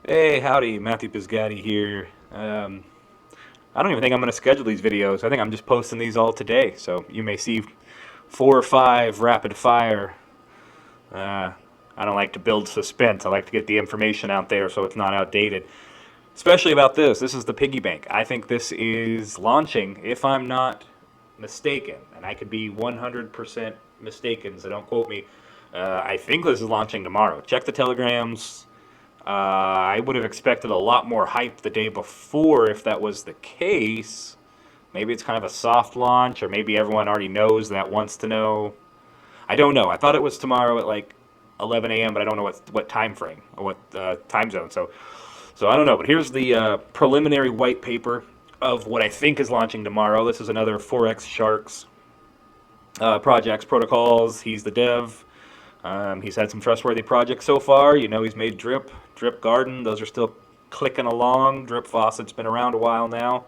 Hey, howdy, Matthew Pizgatti here. I don't even think I'm going to schedule these videos. I think I'm just posting these all today. So you may see 4 or 5 rapid fire. Uh, I don't like to build suspense. I like to get the information out there so it's not outdated. Especially about this. This is the Piggy Bank. I think this is launching, if I'm not mistaken, and I could be 100% mistaken, so don't quote me. I think this is launching tomorrow. Check the telegrams. I would have expected a lot more hype the day before if that was the case. Maybe it's kind of a soft launch, or maybe everyone already knows that wants to know. I don't know. I thought it was tomorrow at like 11 a.m., but I don't know what time frame or what time zone. So I don't know. But here's the preliminary white paper of what I think is launching tomorrow. This is another Forex Sharks projects protocols. He's the dev. He's had some trustworthy projects so far. You know, he's made Drip Garden. Those are still clicking along. Drip Faucet's been around a while now.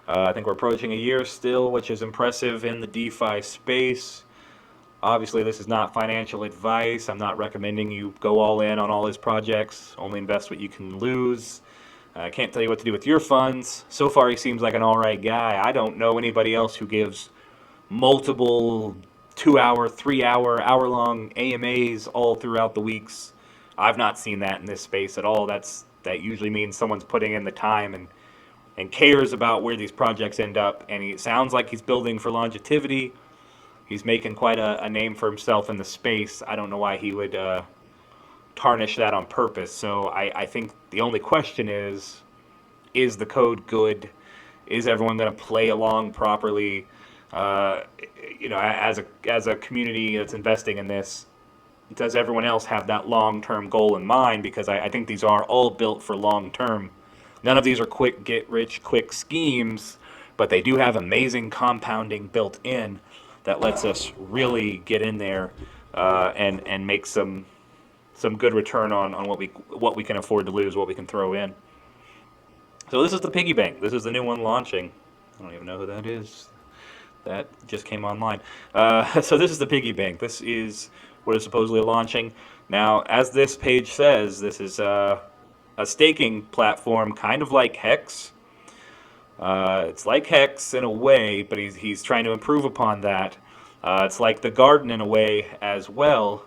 I think we're approaching a year still, which is impressive in the DeFi space. Obviously, this is not financial advice. I'm not recommending you go all in on all his projects. Only invest what you can lose. I can't tell you what to do with your funds. So far, he seems like an all right guy. I don't know anybody else who gives multiple 2 hour, 3 hour, hour-long AMAs all throughout the weeks. I've not seen that in this space at all. That usually means someone's putting in the time and cares about where these projects end up. And it sounds like he's building for longevity. He's making quite a name for himself in the space. I don't know why he would tarnish that on purpose. So I think the only question is the code good? Is everyone going to play along properly? Uh, as a community that's investing in this, does everyone else have that long-term goal in mind? Because I think these are all built for long-term. None of these are quick get-rich-quick schemes, but they do have amazing compounding built in that lets us really get in there and make some good return on what we can afford to lose, what we can throw in. So this is the piggy bank. This is the new one launching. I don't even know who that is. That just came online. So this is the piggy bank. This is what is supposedly launching. Now, as this page says, this is a staking platform, kind of like Hex. It's like Hex in a way, but he's trying to improve upon that. It's like the Garden in a way as well,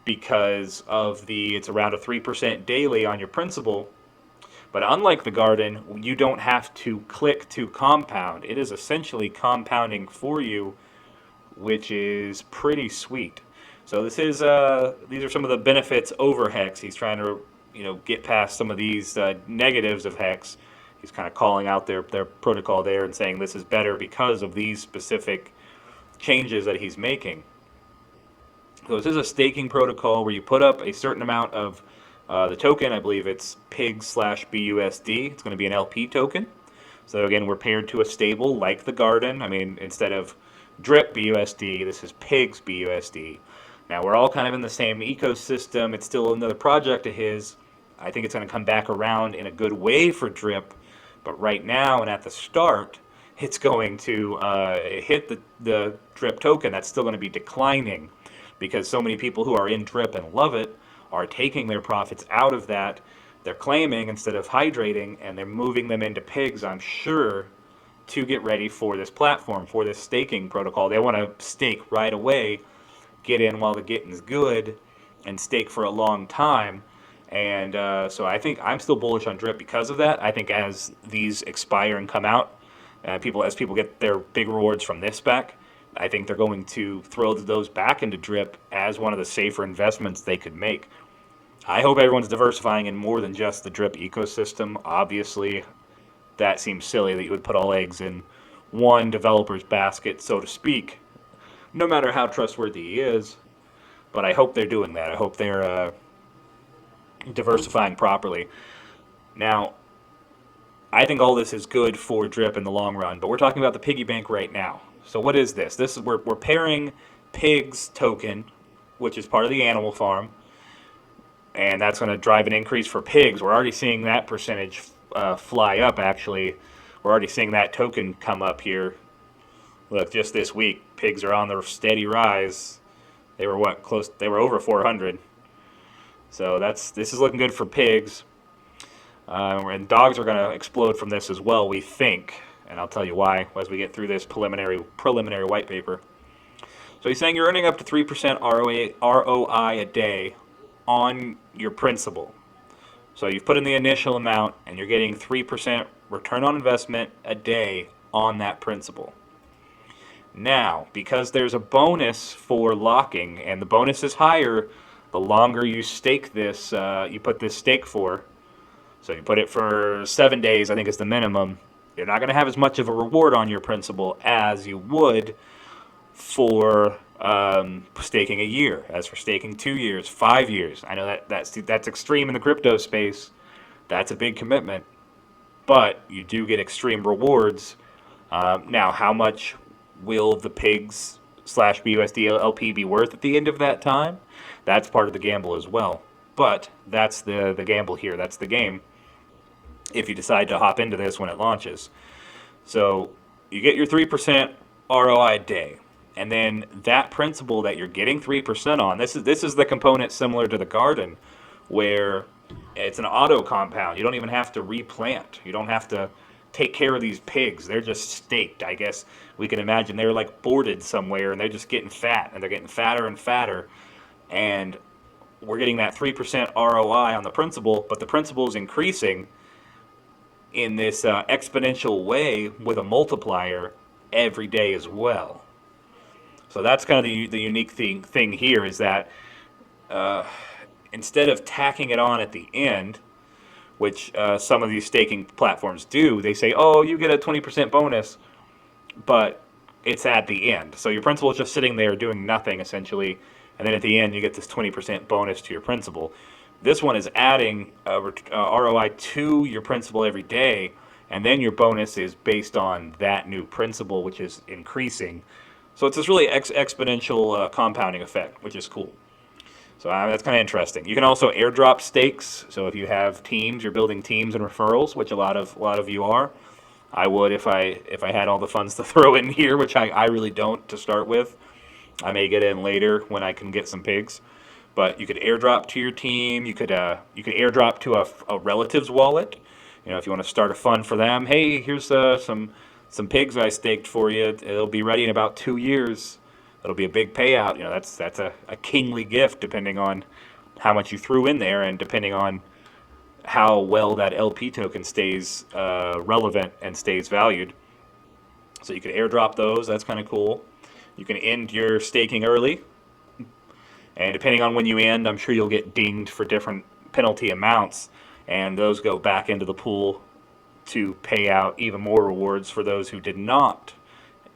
because of it's around a 3% daily on your principal. But unlike the garden, you don't have to click to compound. It is essentially compounding for you, which is pretty sweet. So these are some of the benefits over Hex. He's trying to get past some of these negatives of Hex. He's kind of calling out their protocol there and saying this is better because of these specific changes that he's making. So this is a staking protocol where you put up a certain amount of the token. I believe it's Pig/BUSD. It's going to be an LP token. So again, we're paired to a stable like the Garden. I mean, instead of Drip BUSD, this is Pigs BUSD. Now we're all kind of in the same ecosystem. It's still another project of his. I think it's going to come back around in a good way for Drip, but right now and at the start, it's going to hit the Drip token. That's still going to be declining because so many people who are in Drip and love it are taking their profits out of that. They're claiming instead of hydrating, and they're moving them into pigs, I'm sure, to get ready for this platform, for this staking protocol. They want to stake right away, get in while the getting's good, and stake for a long time. And so I think I'm still bullish on Drip because of that. I think as these expire and come out, as people get their big rewards from this back, I think they're going to throw those back into Drip as one of the safer investments they could make. I hope everyone's diversifying in more than just the Drip ecosystem. Obviously, that seems silly that you would put all eggs in one developer's basket, so to speak, no matter how trustworthy he is. But I hope they're doing that. I hope they're diversifying properly. Now, I think all this is good for Drip in the long run, but we're talking about the piggy bank right now. So what is this? We're pairing Pigs token, which is part of the animal farm, and that's going to drive an increase for pigs. We're already seeing that percentage fly up. Actually, we're already seeing that token come up here. Look, just this week, pigs are on the steady rise. They were close? They were over 400. So this is looking good for pigs. And dogs are going to explode from this as well, we think. And I'll tell you why as we get through this preliminary white paper. So he's saying you're earning up to 3% ROI a day on your principal. So you've put in the initial amount, and you're getting 3% return on investment a day on that principal. Now, because there's a bonus for locking, and the bonus is higher the longer you stake this, you put this stake for. So you put it for 7 days, I think is the minimum. You're not going to have as much of a reward on your principal as you would for staking a year, as for staking 2 years, 5 years. I know that's extreme in the crypto space. That's a big commitment, but you do get extreme rewards. Now, how much will the pigs slash BUSD LP be worth at the end of that time? That's part of the gamble as well. But that's the gamble here. That's the game if you decide to hop into this when it launches. So you get your 3% ROI a day. And then that principal that you're getting 3% on, this is the component similar to the garden, where it's an auto compound. You don't even have to replant. You don't have to take care of these pigs. They're just staked. I guess we can imagine they're like boarded somewhere, and they're just getting fat, and they're getting fatter and fatter. And we're getting that 3% ROI on the principal, but the principal is increasing in this exponential way with a multiplier every day as well. So that's kind of the unique thing here is that instead of tacking it on at the end, which some of these staking platforms do, they say, oh, you get a 20% bonus, but it's at the end. So your principal is just sitting there doing nothing, essentially, and then at the end you get this 20% bonus to your principal. This one is adding ROI to your principal every day, and then your bonus is based on that new principal, which is increasing. So it's this really exponential compounding effect, which is cool. So that's kind of interesting. You can also airdrop stakes. So if you have teams, you're building teams and referrals, which a lot of you are. I would if I had all the funds to throw in here, which I really don't to start with. I may get in later when I can get some pigs. But you could airdrop to your team. You could airdrop to a relative's wallet. You know, if you want to start a fund for them. Hey, here's some pigs I staked for you. It'll be ready in about 2 years. It'll be a big payout. You know, that's a kingly gift depending on how much you threw in there and depending on how well that LP token stays relevant and stays valued. So you could airdrop those. That's kind of cool. You can end your staking early. And depending on when you end, I'm sure you'll get dinged for different penalty amounts. And those go back into the pool to pay out even more rewards for those who did not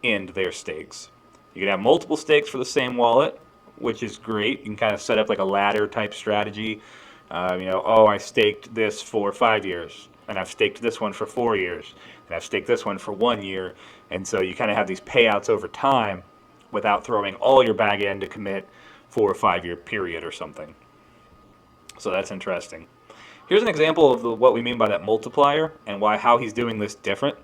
end their stakes. You can have multiple stakes for the same wallet, which is great. You can kind of set up like a ladder type strategy. I staked this for 5 years, and I've staked this one for 4 years, and I've staked this one for 1 year. And so you kind of have these payouts over time without throwing all your bag in to commit for a 5-year period or something. So that's interesting. Here's an example of what we mean by that multiplier and how he's doing this different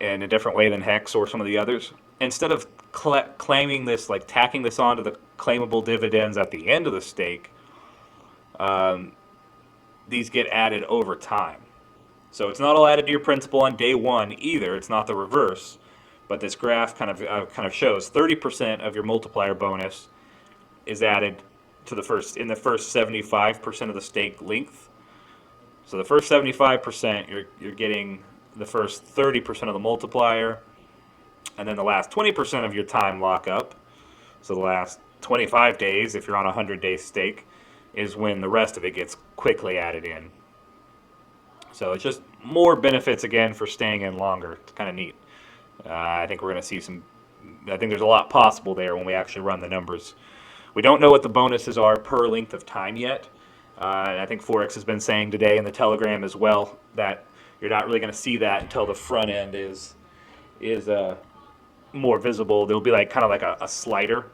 in a different way than Hex or some of the others. Instead of claiming this, like tacking this onto the claimable dividends at the end of the stake, these get added over time. So it's not all added to your principal on day one either. It's not the reverse. But this graph kind of shows 30% of your multiplier bonus is added to the first 75% of the stake length. So the first 75%, you're getting the first 30% of the multiplier, and then the last 20% of your time lockup. So the last 25 days, if you're on a 100-day stake, is when the rest of it gets quickly added in. So it's just more benefits again for staying in longer. It's kind of neat. I think we're going to see I think there's a lot possible there when we actually run the numbers. We don't know what the bonuses are per length of time yet. And I think Forex has been saying today in the Telegram as well that you're not really going to see that until the front end is more visible. There'll be kind of a slider,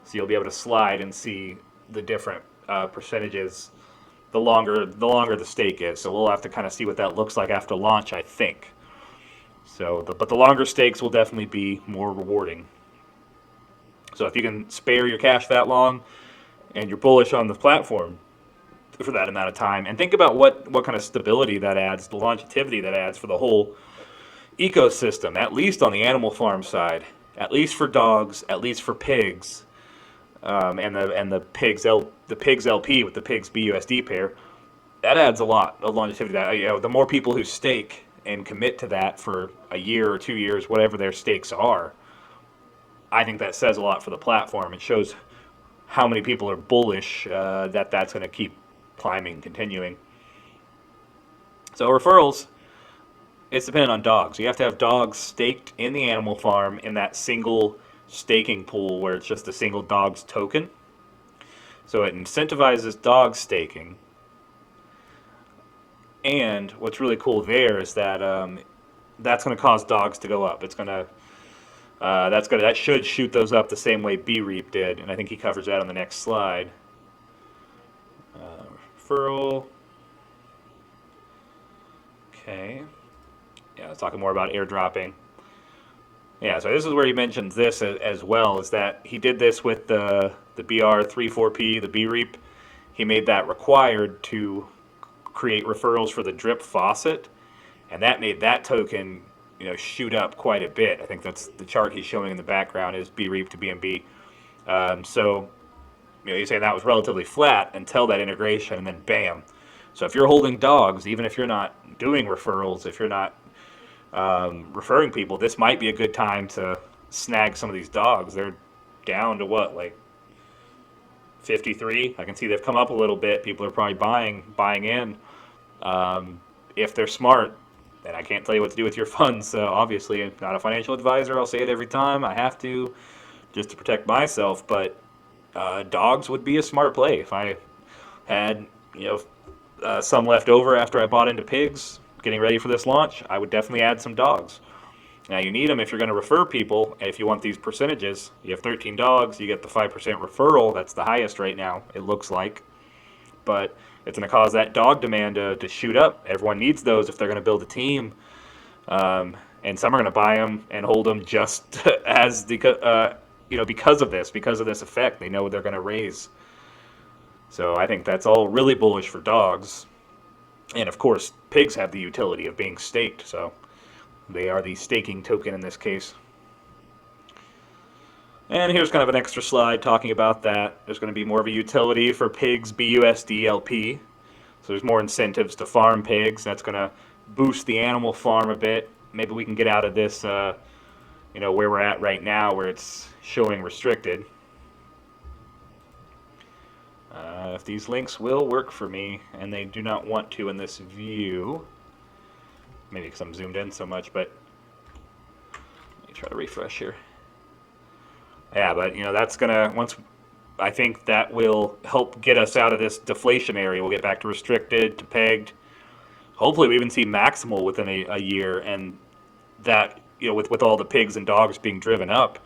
so you'll be able to slide and see the different percentages the longer the stake is. So we'll have to kind of see what that looks like after launch, I think. But the longer stakes will definitely be more rewarding. So if you can spare your cash that long and you're bullish on the platform, for that amount of time. And think about what kind of stability that adds, the longevity that adds for the whole ecosystem, at least on the animal farm side, at least for dogs, at least for pigs, and the pigs LP with the pigs BUSD pair. That adds a lot of longevity. That, you know, the more people who stake and commit to that for a year or 2 years, whatever their stakes are, I think that says a lot for the platform. It shows how many people are bullish that that's going to keep climbing, continuing. So referrals, it's dependent on dogs. You have to have dogs staked in the animal farm in that single staking pool where it's just a single dog's token. So it incentivizes dog staking. And what's really cool there is that that's going to cause dogs to go up. It's going to that should shoot those up the same way B-Reap did, and I think he covers that on the next slide. Referral. Okay. Yeah, let's talk more about airdropping. Yeah, so this is where he mentions this as well, is that he did this with the BR34P, the B-Reap. He made that required to create referrals for the drip faucet, and that made that token, you know, shoot up quite a bit. I think that's the chart he's showing in the background is B-Reap to BNB. So, you know, he's saying that was relatively flat until that integration, and then bam. So if you're holding dogs, even if you're not doing referrals, if you're not referring people, this might be a good time to snag some of these dogs. They're down to what, like 53? I can see they've come up a little bit. People are probably buying in. If they're smart, and I can't tell you what to do with your funds. Obviously, I'm not a financial advisor. I'll say it every time. I have to, just to protect myself. But dogs would be a smart play. If I had, you know, some left over after I bought into pigs, getting ready for this launch, I would definitely add some dogs. Now, you need them if you're going to refer people, and if you want these percentages. You have 13 dogs, you get the 5% referral. That's the highest right now, it looks like. But it's going to cause that dog demand to shoot up. Everyone needs those if they're going to build a team. And some are going to buy them and hold them just as the, you know, because of this effect. They know they're going to raise. So I think that's all really bullish for dogs. And of course, pigs have the utility of being staked, so they are the staking token in this case. And here's kind of an extra slide talking about that. There's going to be more of a utility for pigs BUSD LP. So there's more incentives to farm pigs. That's going to boost the animal farm a bit. Maybe we can get out of this, you know, where we're at right now, where it's showing restricted. If these links will work for me, and they do not want to in this view, maybe because I'm zoomed in so much, but let me try to refresh here. Yeah, but, you know, that's gonna, once, I think that will help get us out of this deflation area. We'll get back to restricted, to pegged. Hopefully we even see maximal within a year, and that, you know, with all the pigs and dogs being driven up,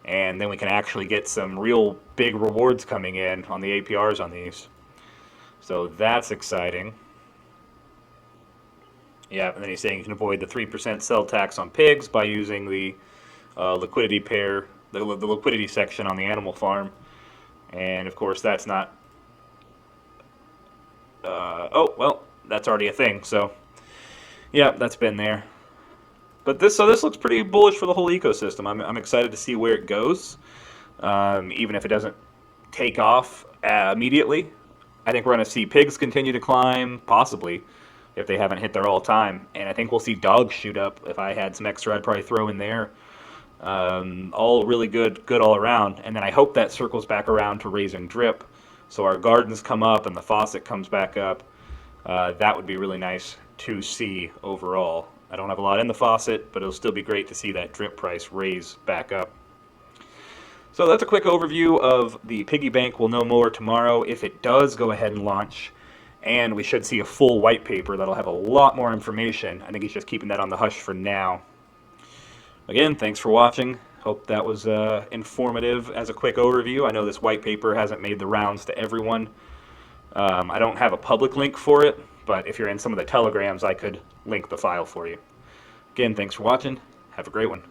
and then we can actually get some real big rewards coming in on the APRs on these. So that's exciting. Yeah, and then he's saying you can avoid the 3% sell tax on pigs by using the liquidity pair, the liquidity section on the animal farm. And of course that's not, oh, well, that's already a thing. So yeah, that's been there. But this looks pretty bullish for the whole ecosystem. I'm excited to see where it goes, even if it doesn't take off immediately. I think we're going to see pigs continue to climb, possibly, if they haven't hit their all-time. And I think we'll see dogs shoot up. If I had some extra, I'd probably throw in there. All really good all around. And then I hope that circles back around to raising drip, so our gardens come up and the faucet comes back up. That would be really nice to see overall. I don't have a lot in the faucet, but it'll still be great to see that drip price raise back up. So that's a quick overview of the Piggy Bank. We'll know more tomorrow if it does go ahead and launch, and we should see a full white paper that'll have a lot more information. I think he's just keeping that on the hush for now. Again, thanks for watching. Hope that was informative as a quick overview. I know this white paper hasn't made the rounds to everyone. I don't have a public link for it, but if you're in some of the telegrams, I could link the file for you. Again, thanks for watching. Have a great one.